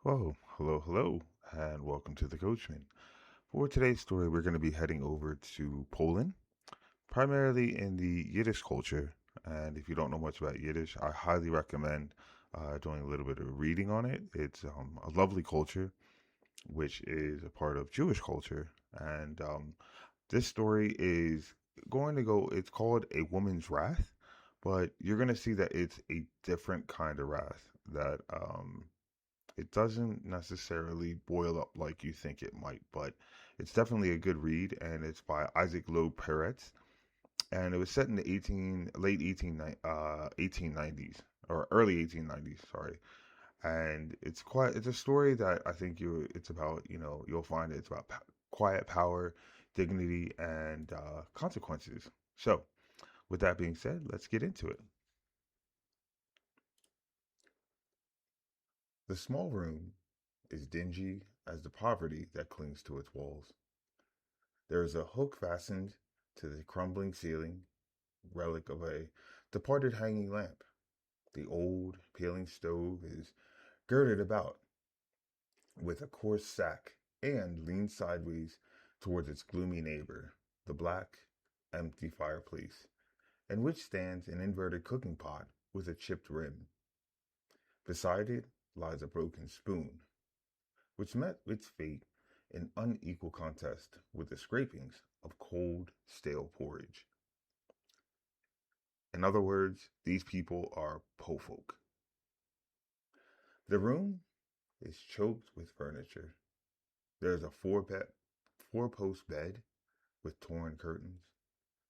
Whoa, hello, and welcome to the Coachman. For today's story, we're going to be heading over to Poland, primarily in the Yiddish culture. And if you don't know much about Yiddish, I highly recommend doing a little bit of reading on it. It's a lovely culture, which is a part of Jewish culture. And this story is it's called A Woman's Wrath, but you're going to see that it's a different kind of wrath that it doesn't necessarily boil up like you think it might, but it's definitely a good read, and it's by Isaac Loeb Peretz, and it was set in the 1890s or early 1890s, sorry. And it's a story that I think it's about, you'll find it's about quiet power, dignity, and consequences. So, with that being said, let's get into it. The small room is dingy as the poverty that clings to its walls. There is a hook fastened to the crumbling ceiling, relic of a departed hanging lamp. The old, peeling stove is girded about with a coarse sack and leans sideways towards its gloomy neighbor, the black, empty fireplace, in which stands an inverted cooking pot with a chipped rim. Beside it lies a broken spoon, which met its fate in unequal contest with the scrapings of cold, stale porridge. In other words, these people are po folk. The room is choked with furniture. There is a four-post bed with torn curtains.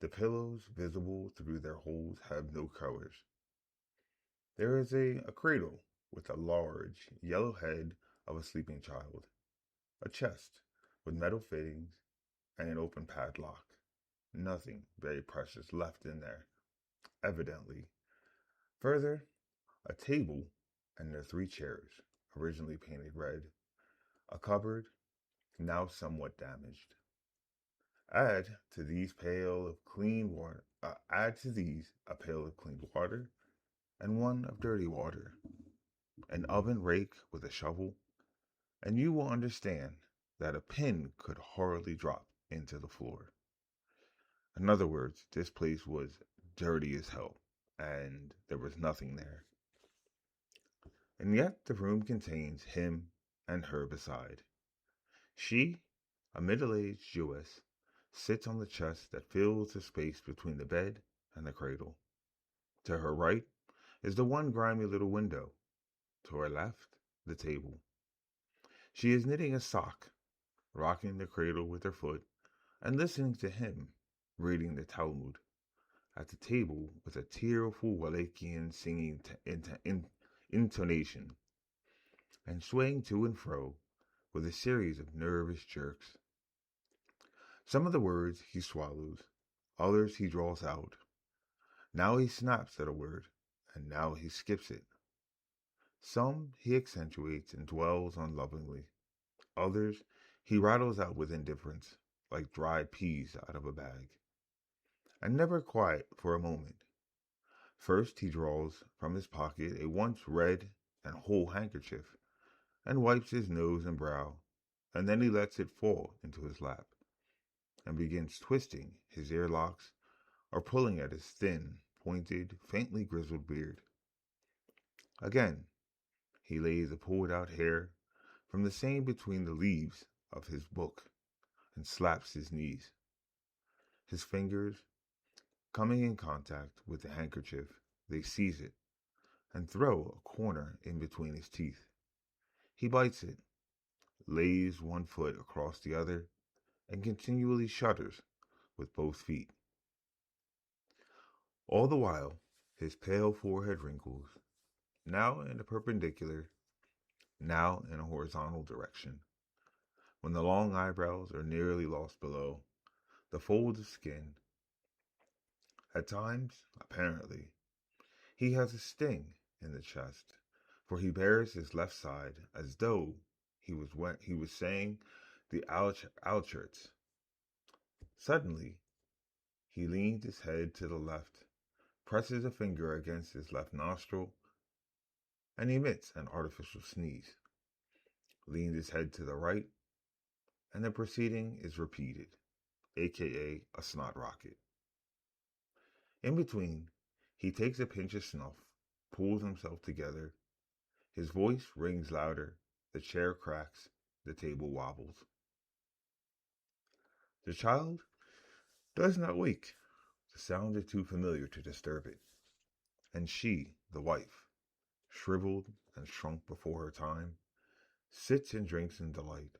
The pillows visible through their holes have no covers. There is a cradle with a large yellow head of a sleeping child, a chest with metal fittings and an open padlock. Nothing very precious left in there, evidently. Further, a table and their three chairs, originally painted red, a cupboard, now somewhat damaged. Add to these a pail of clean water and one of dirty water, an oven rake with a shovel, and you will understand that a pin could hardly drop into the floor. In other words, this place was dirty as hell, and there was nothing there. And yet the room contains him and her beside. She, a middle-aged Jewess, sits on the chest that fills the space between the bed and the cradle. To her right is the one grimy little window. To her left, the table. She is knitting a sock, rocking the cradle with her foot, and listening to him reading the Talmud at the table with a tearful Wallachian singing intonation, and swaying to and fro with a series of nervous jerks. Some of the words he swallows, others he draws out. Now he snaps at a word, and now he skips it. Some he accentuates and dwells on lovingly. Others he rattles out with indifference, like dried peas out of a bag. And never quiet for a moment. First he draws from his pocket a once red and whole handkerchief, and wipes his nose and brow, and then he lets it fall into his lap, and begins twisting his earlocks or pulling at his thin, pointed, faintly grizzled beard. Again, he lays the pulled out hair from the same between the leaves of his book, and slaps his knees. His fingers, coming in contact with the handkerchief, they seize it, and throw a corner in between his teeth. He bites it, lays one foot across the other, and continually shudders with both feet. All the while, his pale forehead wrinkles, now in a perpendicular, now in a horizontal direction. When the long eyebrows are nearly lost below the folds of skin, at times, apparently, he has a sting in the chest, for he bares his left side as though he was saying the Alcherts. Suddenly, he leans his head to the left, presses a finger against his left nostril, and emits an artificial sneeze. leans his head to the right, and the proceeding is repeated, aka a snot rocket. In between, he takes a pinch of snuff, pulls himself together. His voice rings louder, the chair cracks, the table wobbles. The child does not wake. The sound is too familiar to disturb it. And she, the wife, shriveled and shrunk before her time, sits and drinks in delight.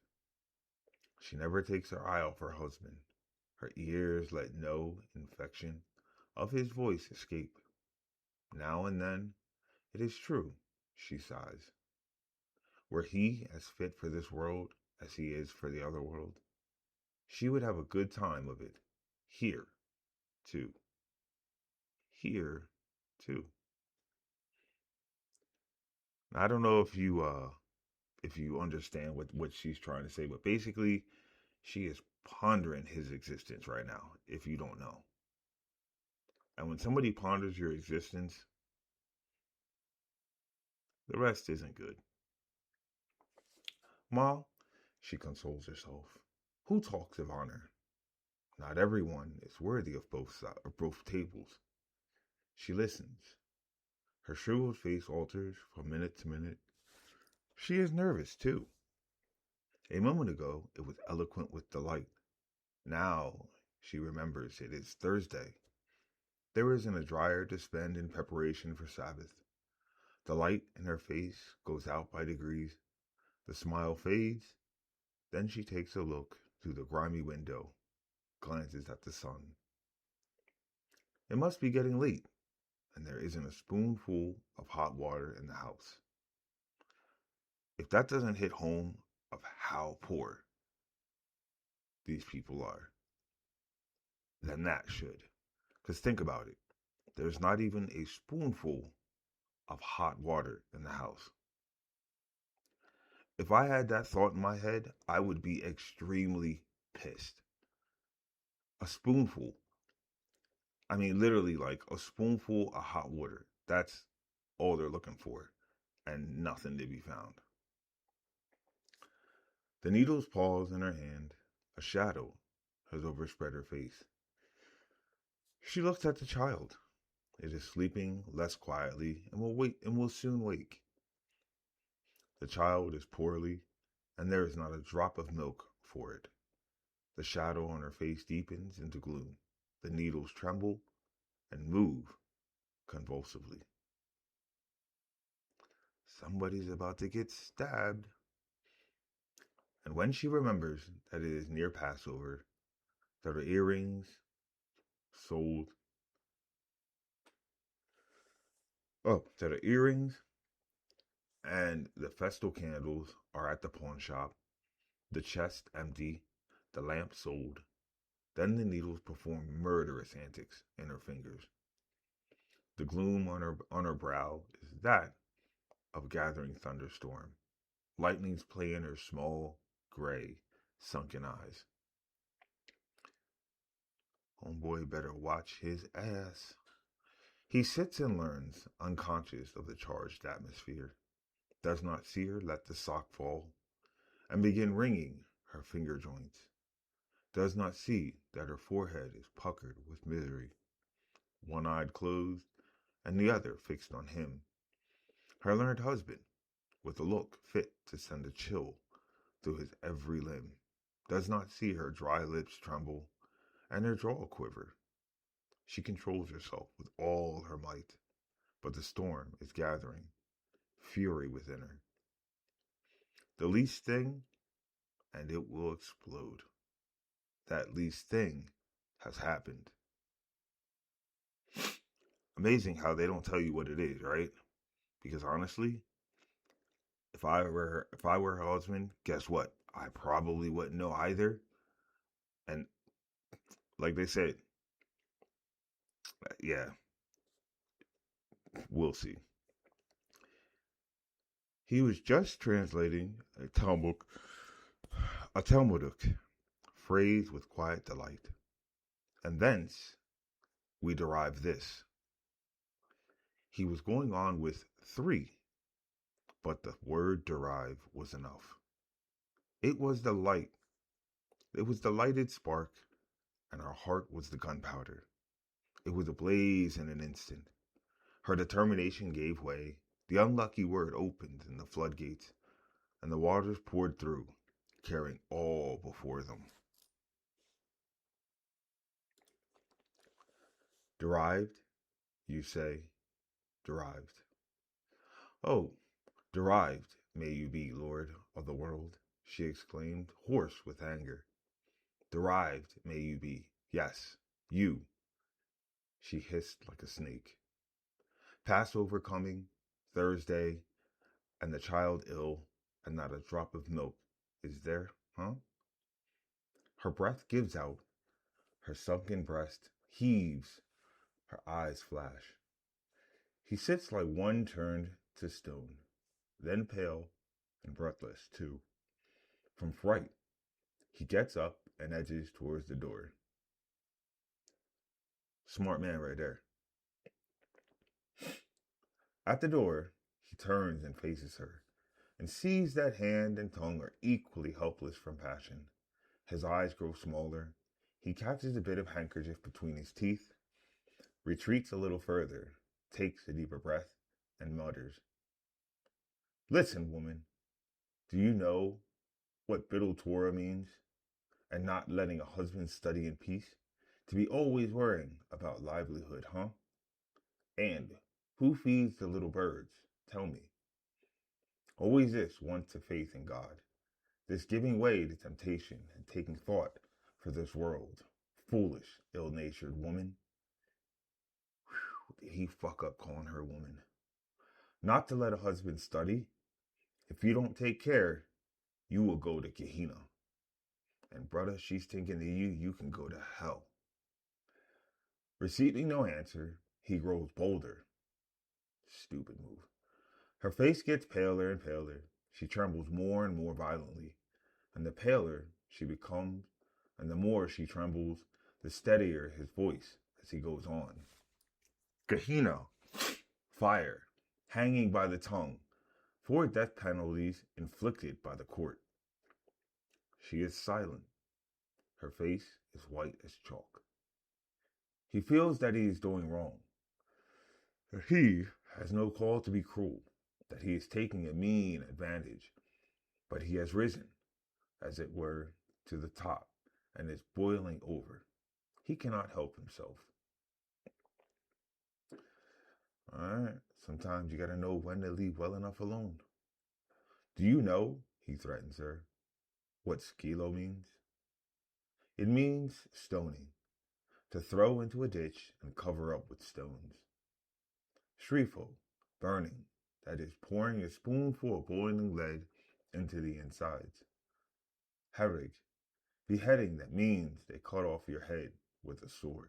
She never takes her eye off her husband. Her ears let no infection of his voice escape. Now and then, it is true, she sighs. Were he as fit for this world as he is for the other world, she would have a good time of it. Here, too. Here, too. I don't know if you understand what she's trying to say, but basically, she is pondering his existence right now, if you don't know. And when somebody ponders your existence, the rest isn't good. Ma, she consoles herself, who talks of honor? Not everyone is worthy of both tables. She listens. Her shriveled face alters from minute to minute. She is nervous, too. A moment ago, it was eloquent with delight. Now, she remembers it is Thursday. There isn't a dryer to spend in preparation for Sabbath. The light in her face goes out by degrees. The smile fades. Then she takes a look through the grimy window, glances at the sun. It must be getting late, and there isn't a spoonful of hot water in the house. If that doesn't hit home of how poor these people are, then that should. Because think about it. There's not even a spoonful of hot water in the house. If I had that thought in my head, I would be extremely pissed. A spoonful. I mean, literally, like a spoonful of hot water. That's all they're looking for, and nothing to be found. The needles pause in her hand. A shadow has overspread her face. She looks at the child. It is sleeping less quietly and will soon wake. The child is poorly, and there is not a drop of milk for it. The shadow on her face deepens into gloom. The needles tremble and move convulsively. Somebody's about to get stabbed. And when she remembers that it is near Passover, that her earrings sold, that her earrings and the festal candles are at the pawn shop, the chest empty, the lamp sold, then the needles perform murderous antics in her fingers. The gloom on her brow is that of gathering thunderstorm. Lightnings play in her small, gray, sunken eyes. Homeboy better watch his ass. He sits and learns, unconscious of the charged atmosphere. Does not see her let the sock fall and begin wringing her finger joints. Does not see that her forehead is puckered with misery, one eye closed and the other fixed on him, her learned husband, with a look fit to send a chill through his every limb. Does not see her dry lips tremble and her jaw quiver. She controls herself with all her might, but the storm is gathering, fury within her. The least thing, and it will explode. That least thing has happened. Amazing how they don't tell you what it is, right? Because honestly, if I were her husband, guess what? I probably wouldn't know either. And like they said, yeah, we'll see. He was just translating a Talmudic phrase with quiet delight. And thence we derive this. He was going on with 3, but the word derive was enough. It was the light. It was the lighted spark, and her heart was the gunpowder. It was ablaze in an instant. Her determination gave way. The unlucky word opened in the floodgates, and the waters poured through, carrying all before them. Derived, you say, derived. Oh, derived may you be, Lord of the world, she exclaimed, hoarse with anger. Derived may you be, yes, you, she hissed like a snake. Passover coming, Thursday, and the child ill, and not a drop of milk. Is there, huh? Her breath gives out, her sunken breast heaves, her eyes flash. He sits like one turned to stone, then pale and breathless, too. From fright, he gets up and edges towards the door. Smart man right there. At the door, he turns and faces her, and sees that hand and tongue are equally helpless from passion. His eyes grow smaller. He catches a bit of handkerchief between his teeth, retreats a little further, takes a deeper breath, and mutters, "Listen, woman, do you know what Biddle Torah means? And not letting a husband study in peace? To be always worrying about livelihood, huh? And who feeds the little birds? Tell me. Always this want to faith in God, this giving way to temptation and taking thought for this world. Foolish, ill-natured woman." Whew, did he fuck up calling her woman? Not to let a husband study. If you don't take care, you will go to Gehenna. And brother, she's thinking that you can go to hell. Receiving no answer, he grows bolder. Stupid move. Her face gets paler and paler. She trembles more and more violently. And the paler she becomes, and the more she trembles, the steadier his voice as he goes on. Gehenna, fire, hanging by the tongue, 4 death penalties inflicted by the court. She is silent. Her face is white as chalk. He feels that he is doing wrong, that he has no call to be cruel, that he is taking a mean advantage, but he has risen, as it were, to the top and is boiling over. He cannot help himself. All right, sometimes you gotta know when to leave well enough alone. Do you know, he threatens her, what skilo means? It means stoning, to throw into a ditch and cover up with stones. Shrifo, burning, that is pouring a spoonful of boiling lead into the insides. Herrig, beheading, that means they cut off your head with a sword.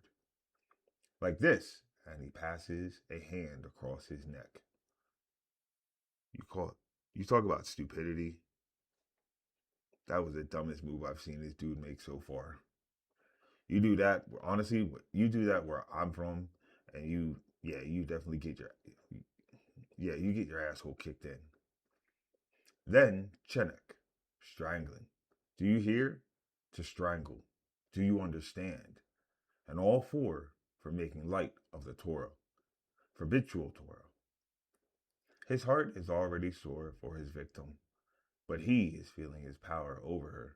Like this, and he passes a hand across his neck. You talk about stupidity. That was the dumbest move I've seen this dude make so far. You do that, honestly, you do that where I'm from, and you definitely get you get your asshole kicked in. Then, Chenek, strangling. Do you hear? To strangle. Do you understand? And all 4 for making light of the Torah, for habitual Torah. His heart is already sore for his victim, but he is feeling his power over her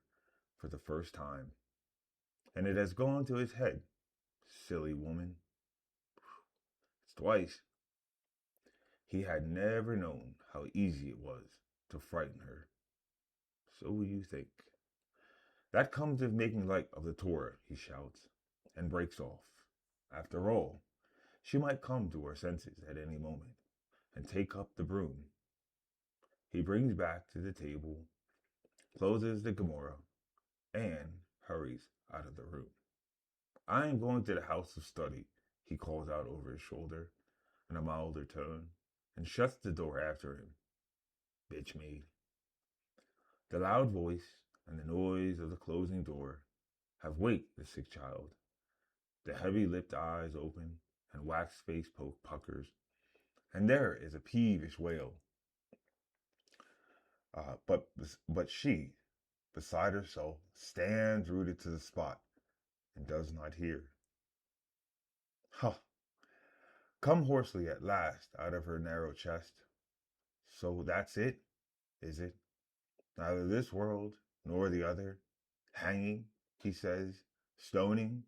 for the first time. And it has gone to his head. Silly woman. It's twice. He had never known how easy it was to frighten her. So you think. That comes of making light of the Torah, he shouts, and breaks off. After all, she might come to her senses at any moment and take up the broom. He brings back to the table, closes the Gemara, and hurries out of the room. I am going to the house of study, he calls out over his shoulder in a milder tone, and shuts the door after him. Bitch maid. The loud voice and the noise of the closing door have waked the sick child. The heavy-lipped eyes open and wax face puckers, and there is a peevish wail. But she, beside herself, stands rooted to the spot and does not hear. Huh! Come hoarsely at last out of her narrow chest. So that's it, is it? Neither this world nor the other. Hanging, he says, stoning,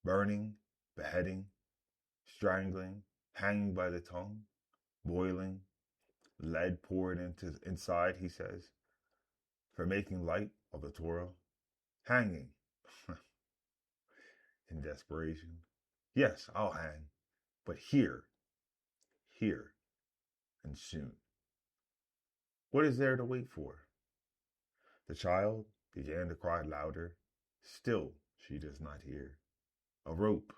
burning, beheading, strangling, hanging by the tongue, boiling, lead poured inside, he says, for making light of the Torah. Hanging, in desperation. Yes, I'll hang, but here, and soon. What is there to wait for? The child began to cry louder. Still, she does not hear. A rope,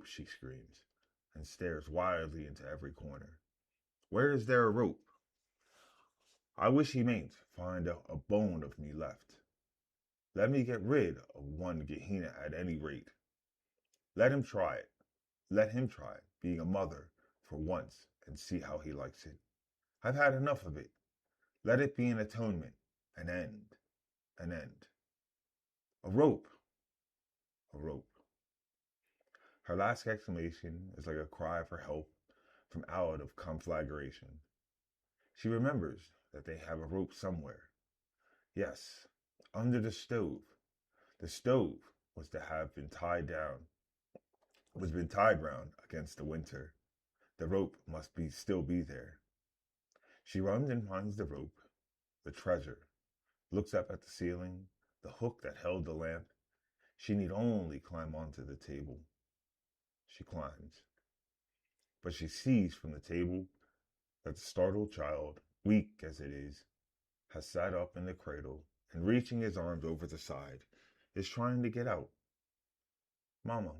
she screams, and stares wildly into every corner. Where is there a rope? I wish he mayn't find a bone of me left. Let me get rid of one Gehenna at any rate. Let him try it. Let him try being a mother for once and see how he likes it. I've had enough of it. Let it be an atonement, an end, an end. A rope, a rope. Her last exclamation is like a cry for help from out of conflagration. She remembers that they have a rope somewhere. Yes, under the stove. The stove was to have been tied round against the winter. The rope must still be there. She runs and finds the rope, the treasure, looks up at the ceiling, the hook that held the lamp. She need only climb onto the table. She climbs. But she sees from the table that the startled child, weak as it is, has sat up in the cradle and reaching his arms over the side, is trying to get out. Mama,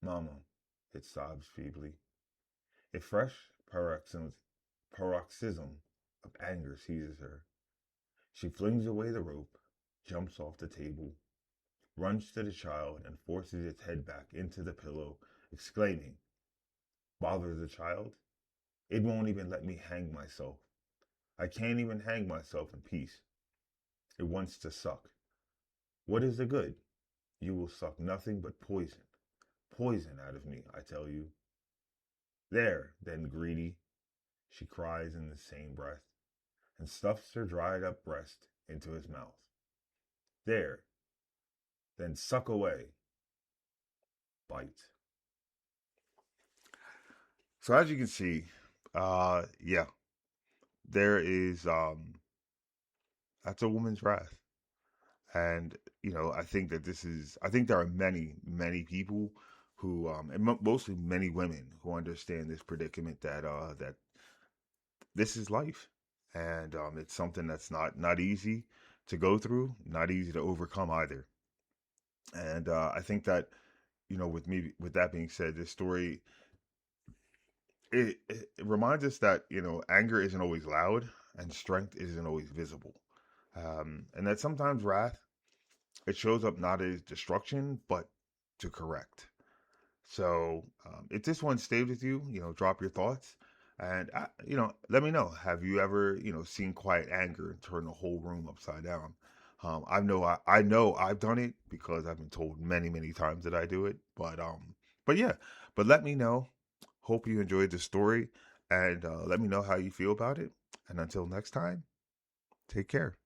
Mama, it sobs feebly. A fresh paroxysm of anger seizes her. She flings away the rope, jumps off the table, runs to the child and forces its head back into the pillow, exclaiming, "Bother the child? It won't even let me hang myself. I can't even hang myself in peace. It wants to suck. What is the good? You will suck nothing but poison. Poison out of me, I tell you." "There, then, greedy," she cries in the same breath, and stuffs her dried up breast into his mouth. "There, then suck away. Bite." So as you can see, yeah, there is, that's a woman's wrath. And, I think that I think there are many, many people who, and mostly many women who understand this predicament that this is life. And it's something that's not easy to go through, not easy to overcome either. And I think that, with that being said, this story, it reminds us that, anger isn't always loud and strength isn't always visible. And that sometimes wrath, it shows up not as destruction, but to correct. So if this one stayed with you, drop your thoughts. And, let me know. Have you ever, seen quiet anger turn the whole room upside down? I know I've done it because I've been told many, many times that I do it. But yeah, but let me know. Hope you enjoyed the story and let me know how you feel about it. And until next time, take care.